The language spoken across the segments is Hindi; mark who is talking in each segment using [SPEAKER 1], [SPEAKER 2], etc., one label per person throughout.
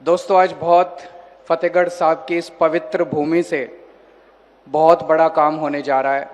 [SPEAKER 1] दोस्तों, आज बहुत फतेहगढ़ साहब की इस पवित्र भूमि से बहुत बड़ा काम होने जा रहा है।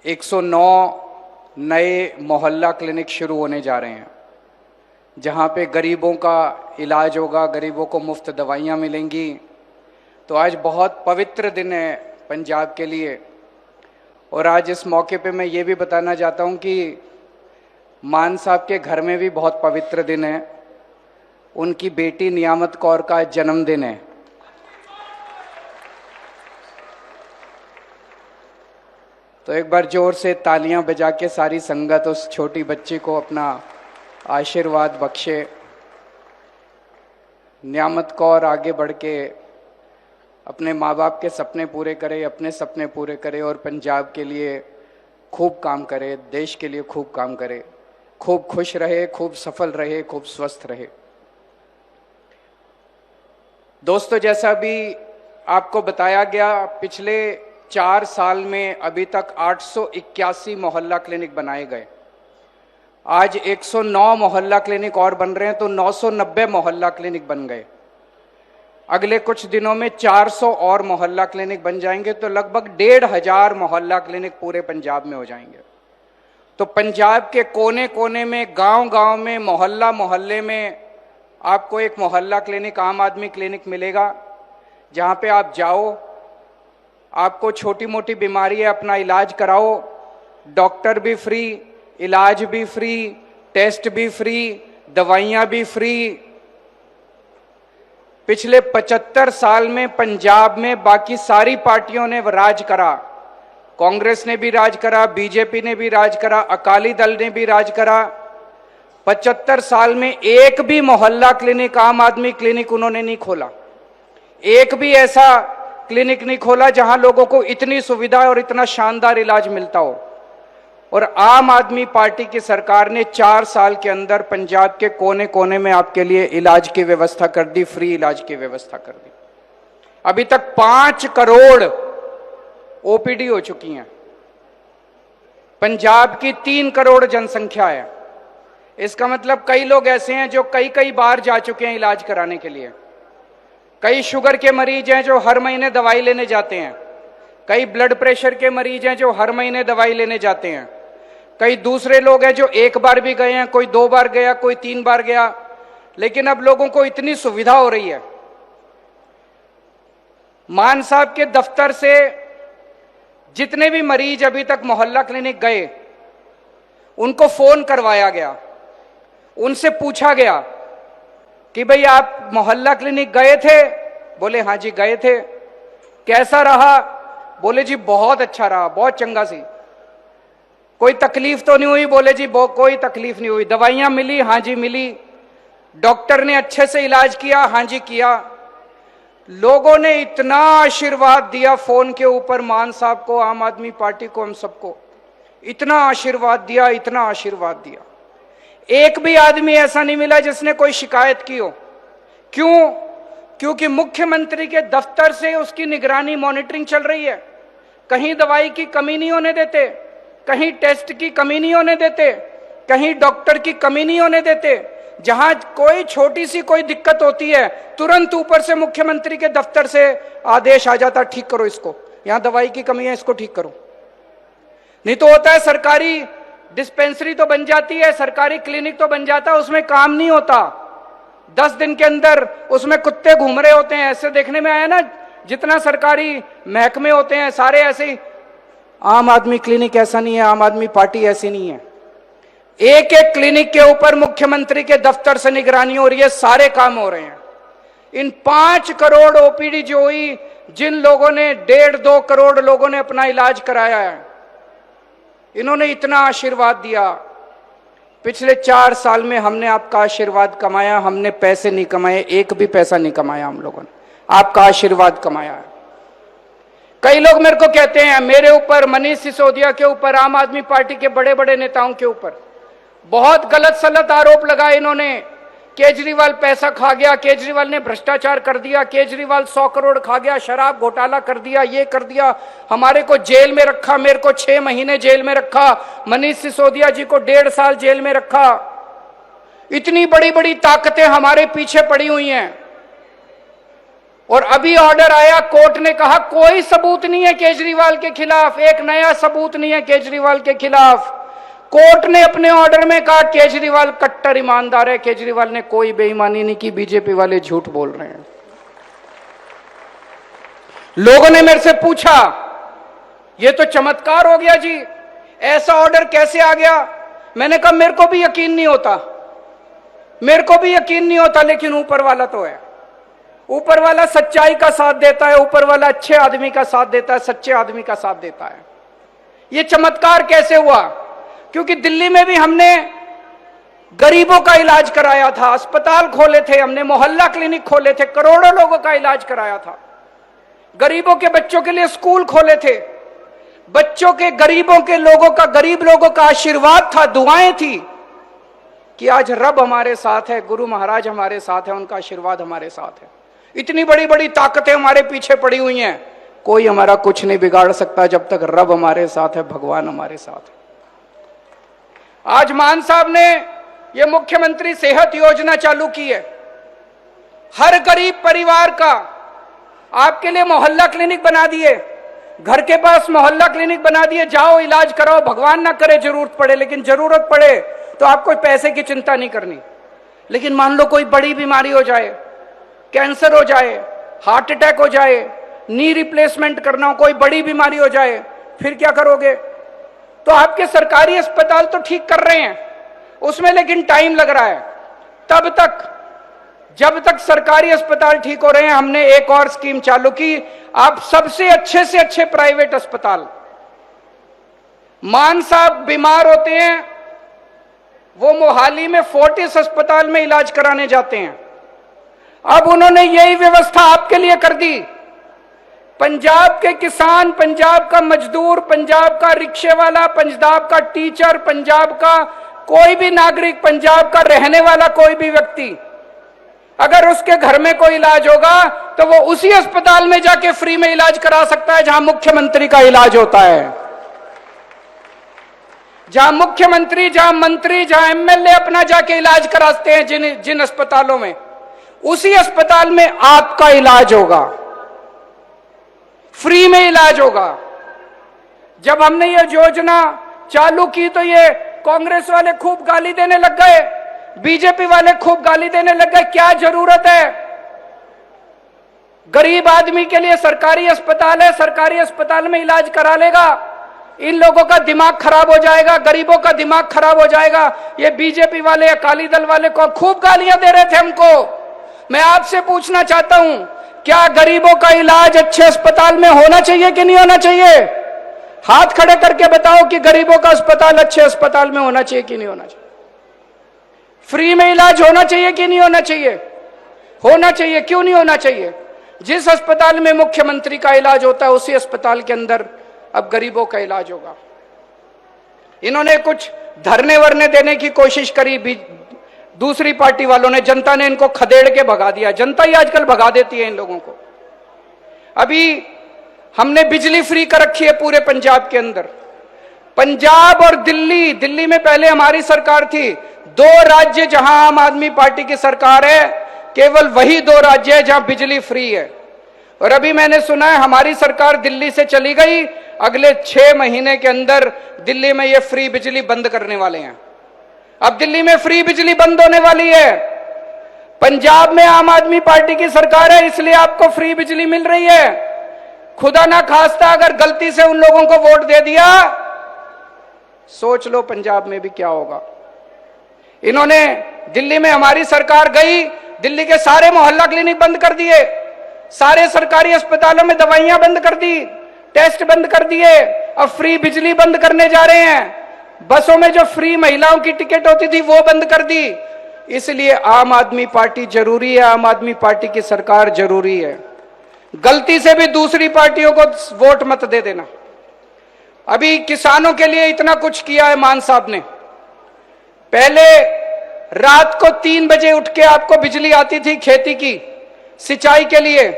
[SPEAKER 1] 109 नए मोहल्ला क्लिनिक शुरू होने जा रहे हैं, जहां पे गरीबों का इलाज होगा, गरीबों को मुफ्त दवाइयां मिलेंगी। तो आज बहुत पवित्र दिन है पंजाब के लिए। और आज इस मौके पे मैं ये भी बताना चाहता हूं कि मान साहब के घर में भी बहुत पवित्र दिन है। उनकी बेटी नियामत कौर का जन्मदिन है। तो एक बार जोर से तालियां बजा के सारी संगत उस छोटी बच्ची को अपना आशीर्वाद बख्शे। नियामत कौर आगे बढ़ के अपने माँ बाप के सपने पूरे करे, अपने सपने पूरे करे और पंजाब के लिए खूब काम करे, देश के लिए खूब काम करे, खूब खुश रहे, खूब सफल रहे, खूब स्वस्थ रहे। दोस्तों, जैसा भी आपको बताया गया, पिछले 4 साल में अभी तक 881 मोहल्ला क्लिनिक बनाए गए। आज 109 मोहल्ला क्लिनिक और बन रहे हैं, तो 990 मोहल्ला क्लिनिक बन गए। अगले कुछ दिनों में 400 और मोहल्ला क्लिनिक बन जाएंगे, तो लगभग 1500 मोहल्ला क्लिनिक पूरे पंजाब में हो जाएंगे। तो पंजाब के कोने कोने में, गांव-गांव में, मोहल्ला मोहल्ले में आपको एक मोहल्ला क्लिनिक, आम आदमी क्लिनिक मिलेगा, जहां पे आप जाओ, आपको छोटी मोटी बीमारी है, अपना इलाज कराओ, डॉक्टर भी फ्री, इलाज भी फ्री, टेस्ट भी फ्री, दवाइयां भी फ्री। पिछले 75 साल में पंजाब में बाकी सारी पार्टियों ने राज करा। कांग्रेस ने भी राज करा, बीजेपी ने भी राज करा, अकाली दल ने भी राज करा। 75 साल में एक भी मोहल्ला क्लिनिक, आम आदमी क्लिनिक उन्होंने नहीं खोला। एक भी ऐसा क्लिनिक नहीं खोला जहां लोगों को इतनी सुविधा और इतना शानदार इलाज मिलता हो। और आम आदमी पार्टी की सरकार ने 4 साल के अंदर पंजाब के कोने कोने में आपके लिए इलाज की व्यवस्था कर दी, फ्री इलाज की व्यवस्था कर दी। अभी तक 5 करोड़ ओपीडी हो चुकी हैं। पंजाब की 3 करोड़ जनसंख्या है। इसका मतलब कई लोग ऐसे हैं जो कई कई बार जा चुके हैं इलाज कराने के लिए। कई शुगर के मरीज हैं जो हर महीने दवाई लेने जाते हैं। कई ब्लड प्रेशर के मरीज हैं जो हर महीने दवाई लेने जाते हैं। कई दूसरे लोग हैं जो एक बार भी गए हैं, कोई 2 बार गया, कोई 3 बार गया। लेकिन अब लोगों को इतनी सुविधा हो रही है। मान साहब के दफ्तर से जितने भी मरीज अभी तक मोहल्ला क्लिनिक गए, उनको फोन करवाया गया, उनसे पूछा गया कि भाई आप मोहल्ला क्लिनिक गए थे? बोले हाँ जी गए थे। कैसा रहा? बोले जी बहुत अच्छा रहा, बहुत चंगा सी। कोई तकलीफ तो नहीं हुई? बोले जी कोई तकलीफ नहीं हुई। दवाइयां मिली? हाँ जी मिली। डॉक्टर ने अच्छे से इलाज किया? हाँ जी किया। लोगों ने इतना आशीर्वाद दिया फोन के ऊपर मान साहब को, आम आदमी पार्टी को, हम सबको इतना आशीर्वाद दिया, इतना आशीर्वाद दिया। एक भी आदमी ऐसा नहीं मिला जिसने कोई शिकायत की हो। क्यों? क्योंकि मुख्यमंत्री के दफ्तर से उसकी निगरानी, मॉनिटरिंग चल रही है। कहीं दवाई की कमी नहीं होने देते, कहीं टेस्ट की कमी नहीं होने देते, कहीं डॉक्टर की कमी नहीं होने देते। जहां कोई छोटी सी कोई दिक्कत होती है, तुरंत ऊपर से मुख्यमंत्री के दफ्तर से आदेश आ जाता, ठीक करो इसको, यहां दवाई की कमी है, इसको ठीक करो। नहीं तो होता है सरकारी डिस्पेंसरी तो बन जाती है, सरकारी क्लिनिक तो बन जाता है, उसमें काम नहीं होता। 10 दिन के अंदर उसमें कुत्ते घूम रहे होते हैं। ऐसे देखने में आया ना, जितना सरकारी महकमे होते हैं सारे ऐसे ही। आम आदमी क्लिनिक ऐसा नहीं है, आम आदमी पार्टी ऐसी नहीं है। एक एक क्लिनिक के ऊपर मुख्यमंत्री के दफ्तर से निगरानी हो रही है, सारे काम हो रहे हैं। इन 5 करोड़ ओपीडी जो हुई, जिन लोगों ने 1.5-2 करोड़ लोगों ने अपना इलाज कराया है, इन्होंने इतना आशीर्वाद दिया। पिछले 4 साल में हमने आपका आशीर्वाद कमाया, हमने पैसे नहीं कमाए, एक भी पैसा नहीं कमाया हम लोगों ने, आपका आशीर्वाद कमाया है। कई लोग मेरे को कहते हैं, मेरे ऊपर, मनीष सिसोदिया के ऊपर, आम आदमी पार्टी के बड़े बड़े नेताओं के ऊपर बहुत गलत सलत आरोप लगाए इन्होंने। केजरीवाल पैसा खा गया, केजरीवाल ने भ्रष्टाचार कर दिया, केजरीवाल 100 करोड़ खा गया, शराब घोटाला कर दिया, ये कर दिया, हमारे को जेल में रखा, मेरे को 6 महीने जेल में रखा, मनीष सिसोदिया जी को 1.5 साल जेल में रखा। इतनी बड़ी बड़ी ताकतें हमारे पीछे पड़ी हुई हैं, और अभी ऑर्डर आया, कोर्ट ने कहा कोई सबूत नहीं है केजरीवाल के खिलाफ, एक नया सबूत नहीं है केजरीवाल के खिलाफ। कोर्ट ने अपने ऑर्डर में कहा केजरीवाल कट्टर ईमानदार है, केजरीवाल ने कोई बेईमानी नहीं की, बीजेपी वाले झूठ बोल रहे हैं। लोगों ने मेरे से पूछा ये तो चमत्कार हो गया जी, ऐसा ऑर्डर कैसे आ गया? मैंने कहा मेरे को भी यकीन नहीं होता, मेरे को भी यकीन नहीं होता, लेकिन ऊपर वाला तो है। ऊपर वाला सच्चाई का साथ देता है, ऊपर वाला अच्छे आदमी का साथ देता है, सच्चे आदमी का साथ देता है। यह चमत्कार कैसे हुआ? क्योंकि दिल्ली में भी हमने गरीबों का इलाज कराया था, अस्पताल खोले थे, हमने मोहल्ला क्लिनिक खोले थे, करोड़ों लोगों का इलाज कराया था। गरीबों के बच्चों के लिए स्कूल खोले थे, बच्चों के, गरीबों के लोगों का, गरीब लोगों का आशीर्वाद था, दुआएं थी कि आज रब हमारे साथ है, गुरु महाराज हमारे साथ है, उनका आशीर्वाद हमारे साथ है। इतनी बड़ी बड़ी ताकतें हमारे पीछे पड़ी हुई हैं, कोई हमारा कुछ नहीं बिगाड़ सकता जब तक रब हमारे साथ है, भगवान हमारे साथ है। आज मान साहब ने यह मुख्यमंत्री सेहत योजना चालू की है, हर गरीब परिवार का आपके लिए मोहल्ला क्लिनिक बना दिए, घर के पास मोहल्ला क्लिनिक बना दिए, जाओ इलाज कराओ, भगवान ना करे जरूरत पड़े, लेकिन जरूरत पड़े तो आपको पैसे की चिंता नहीं करनी। लेकिन मान लो कोई बड़ी बीमारी हो जाए, कैंसर हो जाए, हार्ट अटैक हो जाए, नी रिप्लेसमेंट करना हो, कोई बड़ी बीमारी हो जाए, फिर क्या करोगे? तो आपके सरकारी अस्पताल तो ठीक कर रहे हैं उसमें, लेकिन टाइम लग रहा है। तब तक, जब तक सरकारी अस्पताल ठीक हो रहे हैं, हमने एक और स्कीम चालू की, आप सबसे अच्छे से अच्छे प्राइवेट अस्पताल, मान साहब बीमार होते हैं वो मोहाली में फोर्टिस अस्पताल में इलाज कराने जाते हैं, अब उन्होंने यही व्यवस्था आपके लिए कर दी। पंजाब के किसान, पंजाब का मजदूर, पंजाब का रिक्शे वाला, पंजाब का टीचर, पंजाब का कोई भी नागरिक, पंजाब का रहने वाला कोई भी व्यक्ति, अगर उसके घर में कोई इलाज होगा तो वो उसी अस्पताल में जाके फ्री में इलाज करा सकता है जहां मुख्यमंत्री का इलाज होता है। जहां मुख्यमंत्री, जहां मंत्री, जहां एमएलए अपना जाके इलाज कराते हैं, जिन अस्पतालों में, उसी अस्पताल में आपका इलाज होगा, फ्री में इलाज होगा। जब हमने ये योजना चालू की तो ये कांग्रेस वाले खूब गाली देने लग गए, बीजेपी वाले खूब गाली देने लग गए, क्या जरूरत है? गरीब आदमी के लिए सरकारी अस्पताल है, सरकारी अस्पताल में इलाज करा लेगा, इन लोगों का दिमाग खराब हो जाएगा, गरीबों का दिमाग खराब हो जाएगा। ये बीजेपी वाले, अकाली दल वाले को खूब गालियां दे रहे थे हमको। मैं आपसे पूछना चाहता हूं, क्या गरीबों का इलाज अच्छे अस्पताल में होना चाहिए कि नहीं होना चाहिए? हाथ खड़े करके बताओ कि गरीबों का अस्पताल अच्छे अस्पताल में होना चाहिए कि नहीं होना चाहिए? फ्री में इलाज होना चाहिए कि नहीं होना चाहिए? होना चाहिए। क्यों नहीं होना चाहिए? जिस अस्पताल में मुख्यमंत्री का इलाज होता है उसी अस्पताल के अंदर अब गरीबों का इलाज होगा। इन्होंने कुछ धरने वरने देने की कोशिश करी, दूसरी पार्टी वालों ने, जनता ने इनको खदेड़ के भगा दिया। जनता ही आजकल भगा देती है इन लोगों को। अभी हमने बिजली फ्री कर रखी है पूरे पंजाब के अंदर। पंजाब और दिल्ली, दिल्ली में पहले हमारी सरकार थी, 2 राज्य जहां आम आदमी पार्टी की सरकार है, केवल वही 2 राज्य है जहां बिजली फ्री है। और अभी मैंने सुना है हमारी सरकार दिल्ली से चली गई, अगले 6 महीने के अंदर दिल्ली में ये फ्री बिजली बंद करने वाले हैं। अब दिल्ली में फ्री बिजली बंद होने वाली है। पंजाब में आम आदमी पार्टी की सरकार है, इसलिए आपको फ्री बिजली मिल रही है। खुदा ना खास्ता अगर गलती से उन लोगों को वोट दे दिया, सोच लो पंजाब में भी क्या होगा। इन्होंने, दिल्ली में हमारी सरकार गई, दिल्ली के सारे मोहल्ला क्लिनिक बंद कर दिए, सारे सरकारी अस्पतालों में दवाइयां बंद कर दी, टेस्ट बंद कर दिए, अब फ्री बिजली बंद करने जा रहे हैं। बसों में जो फ्री महिलाओं की टिकट होती थी वो बंद कर दी। इसलिए आम आदमी पार्टी जरूरी है, आम आदमी पार्टी की सरकार जरूरी है। गलती से भी दूसरी पार्टियों को वोट मत दे देना। अभी किसानों के लिए इतना कुछ किया है मान साहब ने। पहले रात को 3 बजे उठ के आपको बिजली आती थी खेती की सिंचाई के लिए,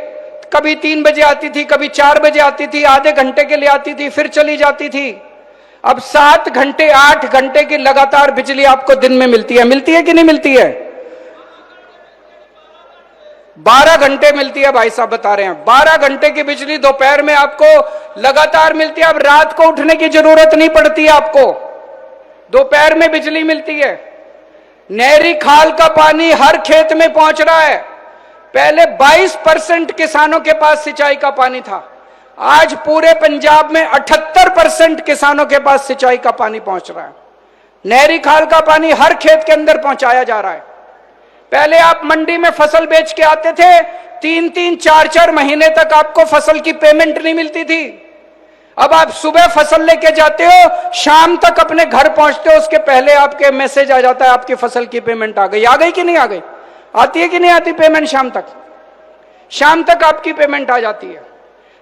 [SPEAKER 1] कभी 3 बजे आती थी, कभी 4 बजे आती थी, आधे घंटे के लिए आती थी, फिर चली जाती थी। अब 7 घंटे 8 घंटे की लगातार बिजली आपको दिन में मिलती है कि नहीं मिलती है? 12 घंटे मिलती है भाई साहब बता रहे हैं। 12 घंटे की बिजली दोपहर में आपको लगातार मिलती है। अब रात को उठने की जरूरत नहीं पड़ती है आपको, दोपहर में बिजली मिलती है। नहरी खाल का पानी हर खेत में पहुंच रहा है। पहले 22% किसानों के पास सिंचाई का पानी था, आज पूरे पंजाब में 78% किसानों के पास सिंचाई का पानी पहुंच रहा है। नहरी खाल का पानी हर खेत के अंदर पहुंचाया जा रहा है। पहले आप मंडी में फसल बेच के आते थे, 3-3 4-4 महीने तक आपको फसल की पेमेंट नहीं मिलती थी। अब आप सुबह फसल लेके जाते हो, शाम तक अपने घर पहुंचते हो, उसके पहले आपके मैसेज आ जाता है आपकी फसल की पेमेंट आ गई कि नहीं आ गई? आती है कि नहीं आती पेमेंट? शाम तक आपकी पेमेंट आ जाती है।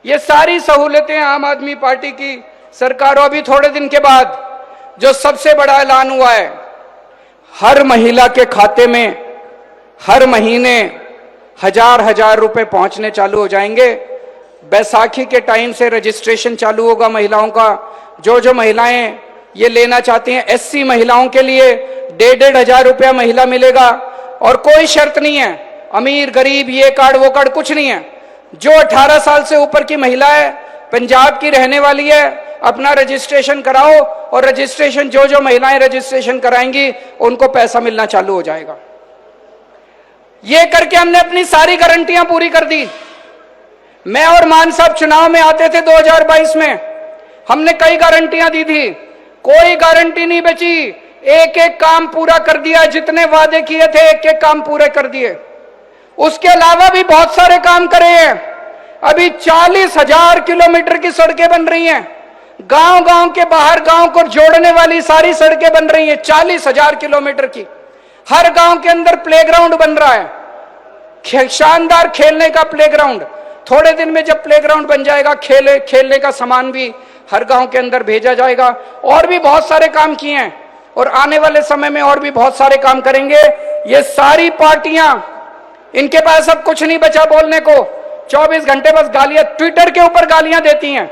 [SPEAKER 1] ये सारी सहूलतें आम आदमी पार्टी की सरकारों, अभी थोड़े दिन के बाद जो सबसे बड़ा ऐलान हुआ है, हर महिला के खाते में हर महीने 1000 रुपए पहुंचने चालू हो जाएंगे। बैसाखी के टाइम से रजिस्ट्रेशन चालू होगा महिलाओं का। जो महिलाएं ये लेना चाहती हैं, SC महिलाओं के लिए 1,500 रुपया महिला मिलेगा और कोई शर्त नहीं है, अमीर गरीब ये कार्ड वो कार्ड कुछ नहीं है। जो 18 साल से ऊपर की महिला है, पंजाब की रहने वाली है, अपना रजिस्ट्रेशन कराओ और रजिस्ट्रेशन जो महिलाएं रजिस्ट्रेशन कराएंगी उनको पैसा मिलना चालू हो जाएगा। ये करके हमने अपनी सारी गारंटियां पूरी कर दी। मैं और मान साहब चुनाव में आते थे 2022 में, हमने कई गारंटियां दी थी, कोई गारंटी नहीं बची। एक एक काम पूरा कर दिया, जितने वादे किए थे एक एक काम पूरे कर दिए। उसके अलावा भी बहुत सारे काम करे हैं। अभी 40,000 किलोमीटर की सड़कें बन रही हैं, गांव गांव के बाहर गांव को जोड़ने वाली सारी सड़कें बन रही हैं 40,000 किलोमीटर की। हर गांव के अंदर प्लेग्राउंड बन रहा है, शानदार खेलने का प्लेग्राउंड। थोड़े दिन में जब प्लेग्राउंड बन जाएगा, खेलने का सामान भी हर गांव के अंदर भेजा जाएगा। और भी बहुत सारे काम किए हैं और आने वाले समय में और भी बहुत सारे काम करेंगे। ये सारी पार्टियां, इनके पास अब कुछ नहीं बचा बोलने को, 24 घंटे बस गालियां, ट्विटर के ऊपर गालियां देती हैं,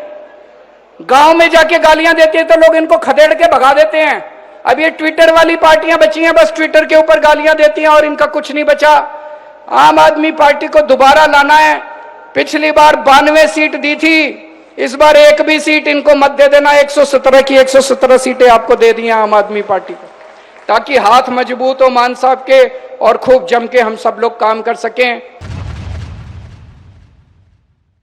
[SPEAKER 1] गांव में जाके गालियां देती है तो लोग इनको खदेड़ के भगा देते हैं। अब ये ट्विटर वाली पार्टियां बची हैं, बस ट्विटर के ऊपर गालियां देती हैं और इनका कुछ नहीं बचा। आम आदमी पार्टी को दोबारा लाना है। पिछली बार 92 सीट दी थी, इस बार एक भी सीट इनको मत दे देना। 117 की 117 सीटें आपको दे दी आम आदमी पार्टी को, ताकि हाथ मजबूत हो मान साहब के और खूब जम के हम सब लोग काम कर सकें।